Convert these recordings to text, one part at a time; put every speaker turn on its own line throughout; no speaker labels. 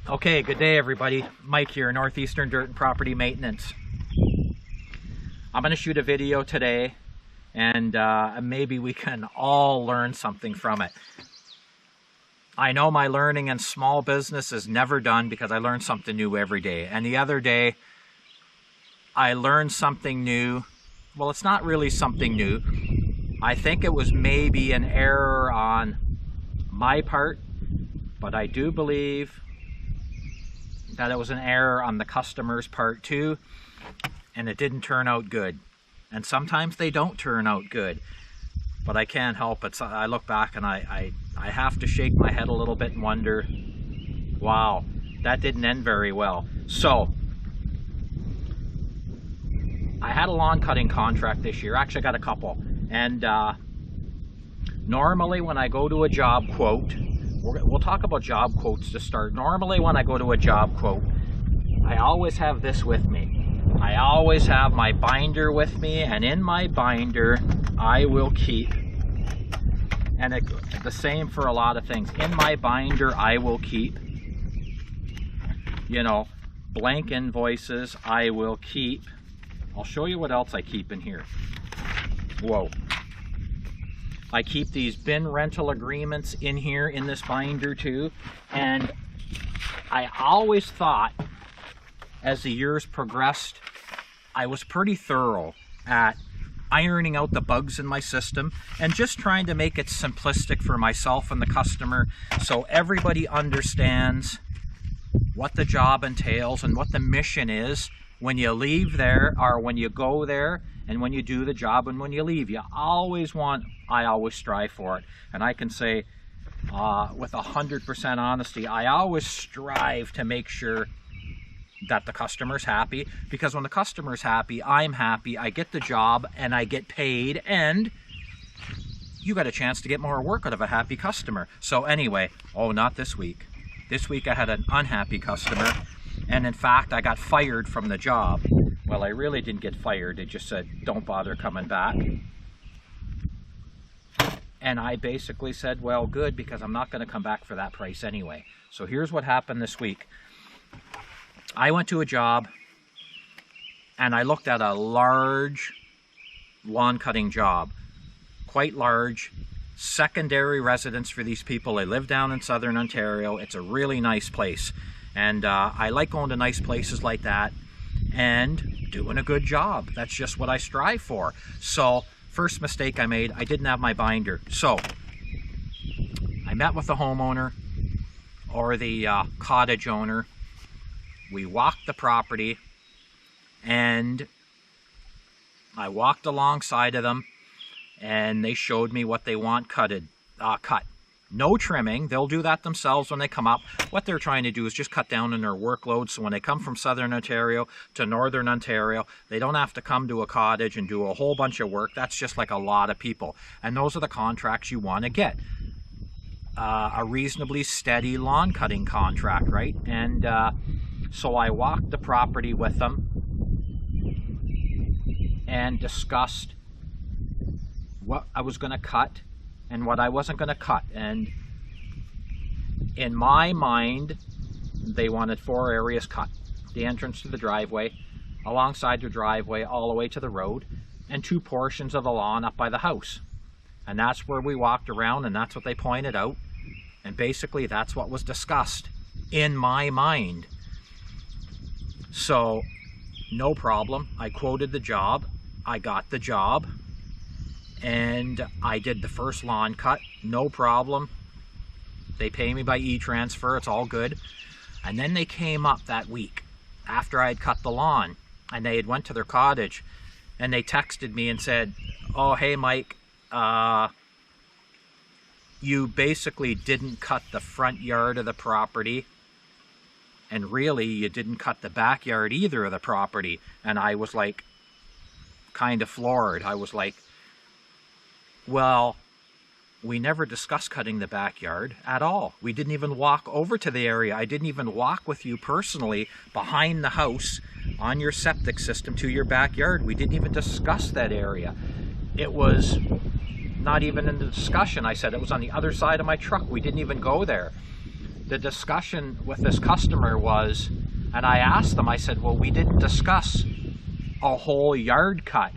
Okay, good day everybody. Mike here, Northeastern Dirt and Property Maintenance. I'm going to shoot a video today and maybe we can all learn something from it. I know my learning in small business is never done because I learn something new every day. And the other day, I learned something new. Well, it's not really something new. I think it was maybe an error on my part, but I do believe that it was an error on the customer's part too, and it didn't turn out good. And sometimes they don't turn out good, but I can't help it. So I look back and I have to shake my head a little bit and wonder, wow, that didn't end very well. So I had a lawn cutting contract this year. Actually, I got a couple. And normally when I go to a job quote, we'll talk about job quotes to start. Normally when I go to a job quote, I always have this with me. I always have my binder with me, and in my binder I will keep, and the same for a lot of things, in my binder I will keep, you know, blank invoices. I will keep, I'll show you what else I keep in here. Whoa. I keep these bin rental agreements in here in this binder too. And I always thought, as the years progressed, I was pretty thorough at ironing out the bugs in my system and just trying to make it simplistic for myself and the customer so everybody understands what the job entails and what the mission is when you leave there, or when you go there, and when you do the job and when you leave. I always strive for it. And I can say with 100% honesty, I always strive to make sure that the customer's happy, because when the customer's happy, I'm happy, I get the job and I get paid, and you got a chance to get more work out of a happy customer. So anyway, oh, not this week. This week I had an unhappy customer, and in fact I got fired from the job. Well, I really didn't get fired. They just said, don't bother coming back. And I basically said, well, good, because I'm not going to come back for that price anyway. So here's what happened this week. I went to a job and I looked at a large lawn cutting job, quite large, secondary residence for these people. They live down in southern Ontario. It's a really nice place. And I like going to nice places like that and doing a good job. That's just what I strive for. So first mistake I made, I didn't have my binder. So I met with the homeowner or the cottage owner. We walked the property and I walked alongside of them and they showed me what they want cut. No trimming. They'll do that themselves when they come up. What they're trying to do is just cut down on their workload, so when they come from southern Ontario to northern Ontario, they don't have to come to a cottage and do a whole bunch of work. That's just like a lot of people. And those are the contracts you want to get. A reasonably steady lawn cutting contract, right? And so I walked the property with them and discussed what I was going to cut and what I wasn't going to cut. And in my mind, they wanted 4 areas cut. The entrance to the driveway, alongside the driveway, all the way to the road, and 2 portions of the lawn up by the house. And that's where we walked around, and that's what they pointed out. And basically, that's what was discussed in my mind. So, no problem. I quoted the job. I got the job. And I did the first lawn cut, no problem. They pay me by e-transfer, it's all good. And then they came up that week after I had cut the lawn, and they had went to their cottage, and they texted me and said, oh, hey Mike, you basically didn't cut the front yard of the property, and really you didn't cut the backyard either of the property. And I was like, kind of floored. I was like, well, we never discussed cutting the backyard at all. We didn't even walk over to the area. I didn't even walk with you personally behind the house on your septic system to your backyard. We didn't even discuss that area. It was not even in the discussion. I said it was on the other side of my truck. We didn't even go there. the discussion with this customer was, and I asked them, I said, well, we didn't discuss a whole yard cut.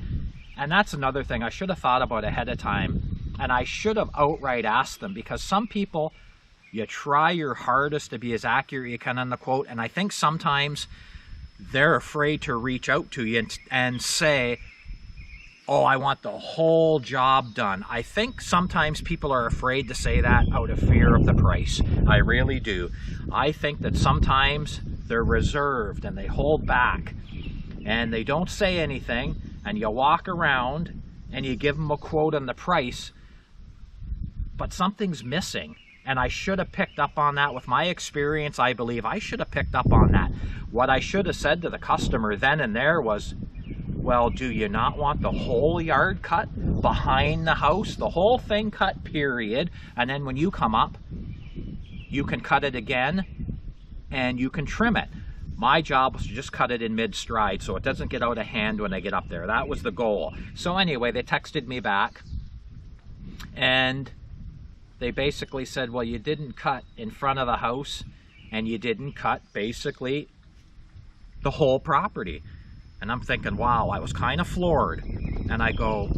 And that's another thing I should have thought about ahead of time. And I should have outright asked them, because some people, you try your hardest to be as accurate you can on the quote, and I think sometimes they're afraid to reach out to you and say, oh, I want the whole job done. I think sometimes people are afraid to say that out of fear of the price. I really do. I think that sometimes they're reserved and they hold back and they don't say anything, and you walk around and you give them a quote on the price, but something's missing. And I should have picked up on that. With my experience, I believe I should have picked up on that. What I should have said to the customer then and there was, well, do you not want the whole yard cut behind the house? The whole thing cut, period. And then when you come up, you can cut it again and you can trim it. My job was to just cut it in mid-stride so it doesn't get out of hand when I get up there. That was the goal. So anyway, they texted me back and they basically said, well, you didn't cut in front of the house and you didn't cut basically the whole property. And I'm thinking, wow, I was kind of floored. And I go,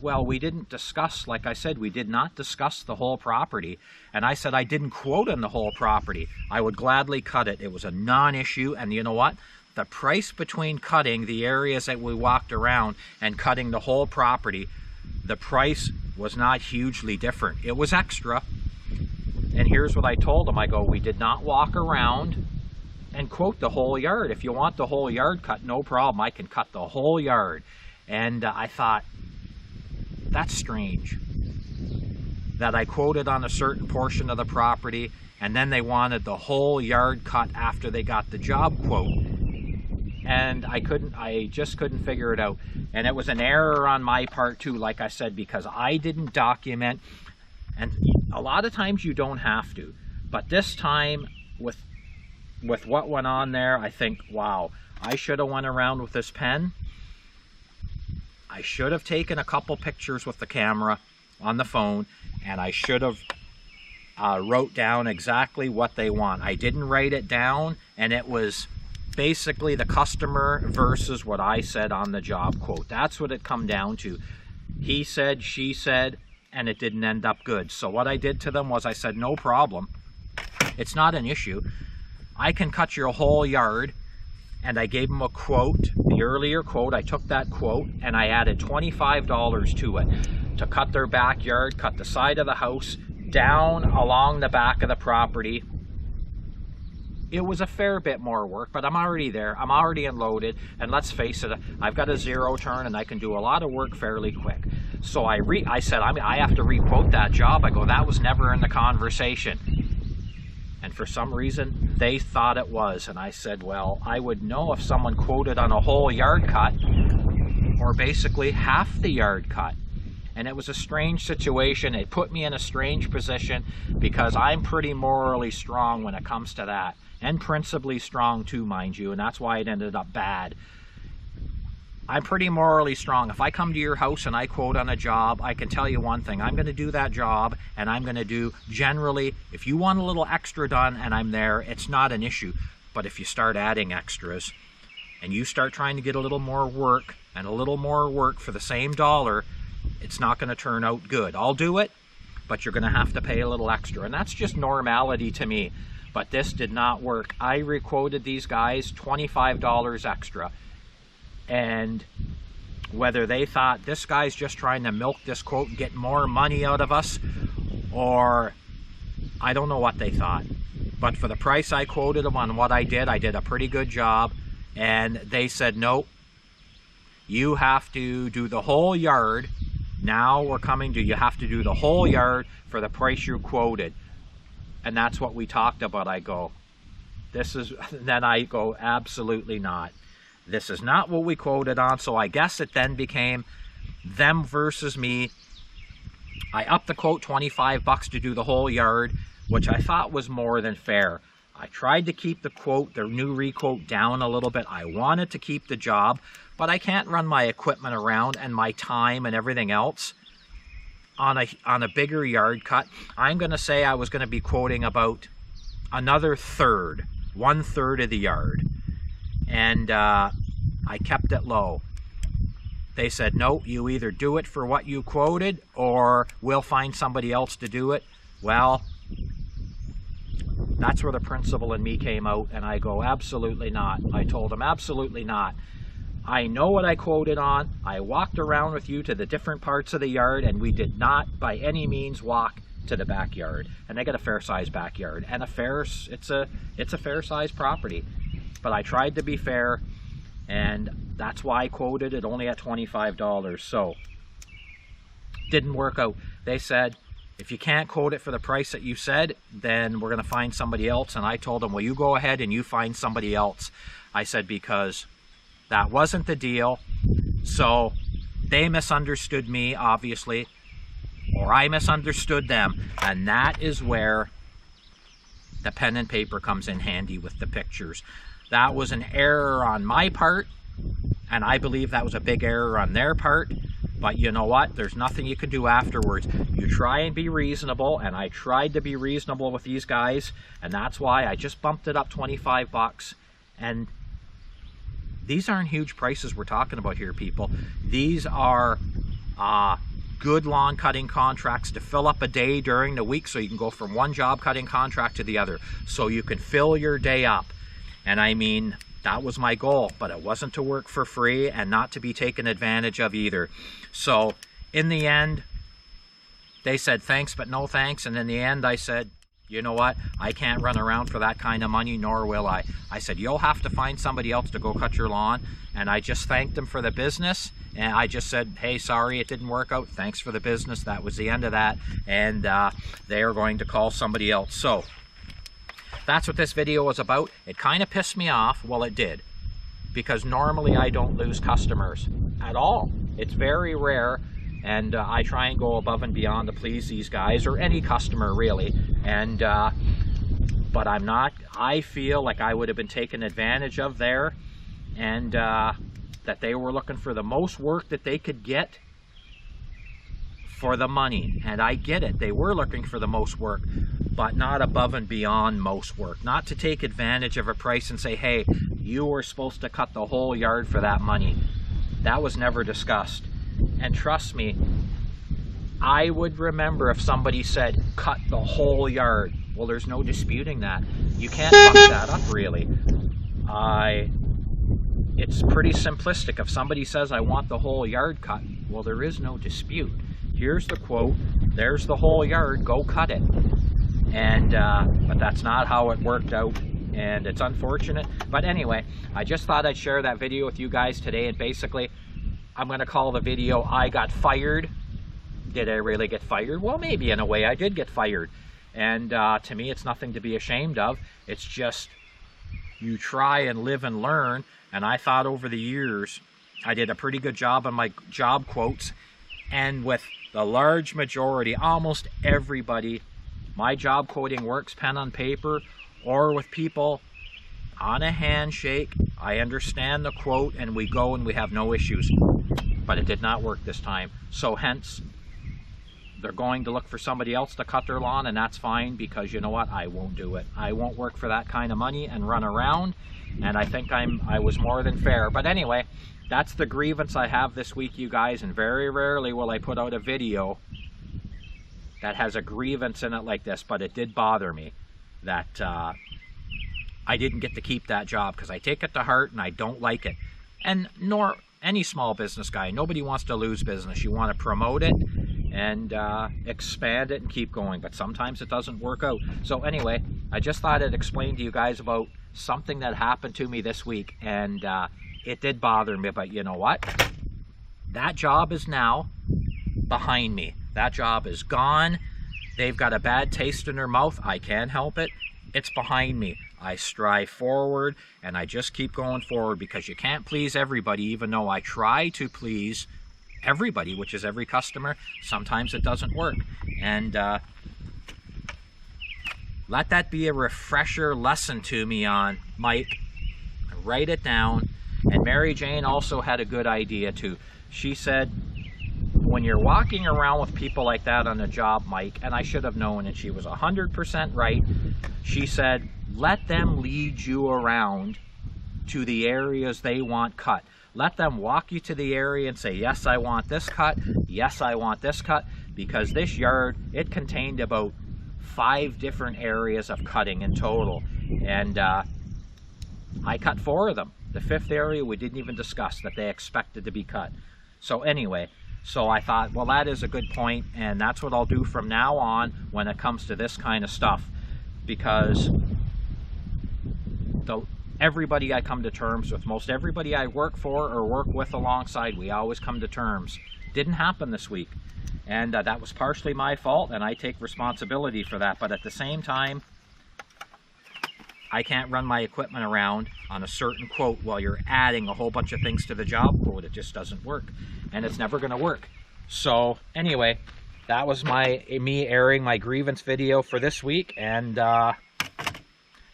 well, we didn't discuss, like I said, we did not discuss the whole property. And I said I didn't quote on the whole property. I would gladly cut it. It was a non-issue. And you know what? The price between cutting the areas that we walked around and cutting the whole property, the price was not hugely different. It was extra. And here's what I told them. I go, we did not walk around and quote the whole yard. If you want the whole yard cut, no problem. I can cut the whole yard. And I thought, that's strange that I quoted on a certain portion of the property and then they wanted the whole yard cut after they got the job quote. And I just couldn't figure it out. And it was an error on my part too, like I said, because I didn't document. And a lot of times you don't have to. But this time, with what went on there, I think, wow, I should have went around with this pen. I should have taken a couple pictures with the camera on the phone, and I should have wrote down exactly what they want. I didn't write it down, and it was basically the customer versus what I said on the job quote. That's what it come down to. He said, she said, and it didn't end up good. So what I did to them was I said, no problem. It's not an issue. I can cut your whole yard. And I gave them a quote, the earlier quote. I took that quote and I added $25 to it to cut their backyard, cut the side of the house, down along the back of the property. It was a fair bit more work, but I'm already there. I'm already unloaded, and let's face it, I've got a zero turn and I can do a lot of work fairly quick. So I said, I have to re-quote that job. I go, that was never in the conversation. And for some reason, they thought it was. And I said, well, I would know if someone quoted on a whole yard cut or basically half the yard cut. And it was a strange situation. It put me in a strange position because I'm pretty morally strong when it comes to that. And principally strong too, mind you. And that's why it ended up bad. I'm pretty morally strong. If I come to your house and I quote on a job, I can tell you one thing. I'm going to do that job, and I'm going to do, generally, if you want a little extra done and I'm there, it's not an issue. But if you start adding extras and you start trying to get a little more work and a little more work for the same dollar, it's not going to turn out good. I'll do it, but you're going to have to pay a little extra. And that's just normality to me. But this did not work. I requoted these guys $25 extra. And whether they thought this guy's just trying to milk this quote and get more money out of us, or I don't know what they thought. But for the price I quoted them on what I did a pretty good job. And they said, nope, you have to do the whole yard. Now we're coming to, you have to do the whole yard for the price you quoted. And that's what we talked about. I go, then I go, absolutely not. This is not what we quoted on. So I guess it then became them versus me. I upped the quote $25 to do the whole yard, which I thought was more than fair. I tried to keep the quote, the new requote, down a little bit. I wanted to keep the job, but I can't run my equipment around and my time and everything else on a bigger yard cut, I'm going to say I was going to be quoting about another third, 1/3 of the yard. And I kept it low. They said, no, you either do it for what you quoted or we'll find somebody else to do it. Well, that's where the principal in me came out, and I go, absolutely not. I told him, absolutely not. I know what I quoted on. I walked around with you to the different parts of the yard, and we did not by any means walk to the backyard. And they got a fair size backyard and it's a fair size property. But I tried to be fair, and that's why I quoted it only at $25. So didn't work out. They said, if you can't quote it for the price that you said, then we're going to find somebody else. And I told them, well, you go ahead and you find somebody else. I said, because that wasn't the deal. So they misunderstood me, obviously, or I misunderstood them. And that is where the pen and paper comes in handy with the pictures. That was an error on my part, and I believe that was a big error on their part. But you know what? There's nothing you can do afterwards. You try and be reasonable, and I tried to be reasonable with these guys, and that's why I just bumped it up 25 bucks. And these aren't huge prices we're talking about here, people. These are good lawn cutting contracts to fill up a day during the week, so you can go from one job cutting contract to the other, so you can fill your day up. And I mean, that was my goal, but it wasn't to work for free and not to be taken advantage of either. So in the end, they said thanks, but no thanks. And in the end, I said, you know what? I can't run around for that kind of money, nor will I. I said, you'll have to find somebody else to go cut your lawn. And I just thanked them for the business. And I just said, hey, sorry, it didn't work out. Thanks for the business. That was the end of that. And they are going to call somebody else. So that's what this video was about. It kind of pissed me off. Well, it did, because normally I don't lose customers at all. It's very rare, and I try and go above and beyond to please these guys, or any customer really. And but I'm not. I feel like I would have been taken advantage of there, and that they were looking for the most work that they could get for the money. And I get it, they were looking for the most work, but not above and beyond most work. Not to take advantage of a price and say, hey, you were supposed to cut the whole yard for that money. That was never discussed. And trust me, I would remember if somebody said, cut the whole yard. Well, there's no disputing that. You can't fuck that up, really. It's pretty simplistic. If somebody says, I want the whole yard cut, well, there is no dispute. Here's the quote, there's the whole yard, go cut it. And but that's not how it worked out, and it's unfortunate. But anyway, I just thought I'd share that video with you guys today. And basically, I'm going to call the video, I got fired. Did I really get fired? Well, maybe in a way I did get fired. And to me, it's nothing to be ashamed of. It's just, you try and live and learn. And I thought over the years, I did a pretty good job on my job quotes. And with the large majority, almost everybody, my job quoting works pen on paper or with people on a handshake. I understand the quote and we go and we have no issues. But it did not work this time. So hence, they're going to look for somebody else to cut their lawn, and that's fine, because you know what? I won't do it. I won't work for that kind of money and run around. And I think I was more than fair. But anyway, that's the grievance I have this week, you guys. And very rarely will I put out a video that has a grievance in it like this. But it did bother me that I didn't get to keep that job, because I take it to heart and I don't like it. And nor any small business guy. Nobody wants to lose business. You want to promote it and expand it and keep going. But sometimes it doesn't work out. So anyway, I just thought I'd explain to you guys about something that happened to me this week. And it did bother me. But you know what? That job is now behind me. That job is gone. They've got a bad taste in their mouth. I can't help it. It's behind me. I strive forward and I just keep going forward, because you can't please everybody. Even though I try to please everybody, which is every customer, sometimes it doesn't work. And let that be a refresher lesson to me on, Mike. Write it down. And Mary Jane also had a good idea too. She said, when you're walking around with people like that on the job, Mike, and I should have known, and she was 100% right. She said, let them lead you around to the areas they want cut. Let them walk you to the area and say, yes, I want this cut. Yes, I want this cut. Because this yard, it contained about 5 different areas of cutting in total. And I cut 4 of them. The 5th area we didn't even discuss that they expected to be cut. So anyway, so I thought, well, that is a good point, and that's what I'll do from now on when it comes to this kind of stuff. Because everybody I come to terms with, most everybody I work for or work with alongside, we always come to terms. Didn't happen this week. And that was partially my fault, and I take responsibility for that. But at the same time, I can't run my equipment around on a certain quote while you're adding a whole bunch of things to the job quote. It just doesn't work, and it's never going to work. So anyway, that was me airing my grievance video for this week, and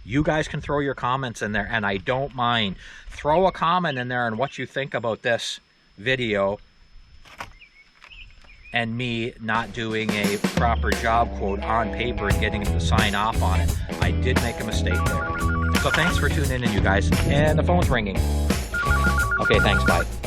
you guys can throw your comments in there, and I don't mind. Throw a comment in there on what you think about this video and me not doing a proper job quote on paper and getting him to sign off on it. I did make a mistake there. So thanks for tuning in, you guys. And the phone's ringing. Okay, thanks, bye.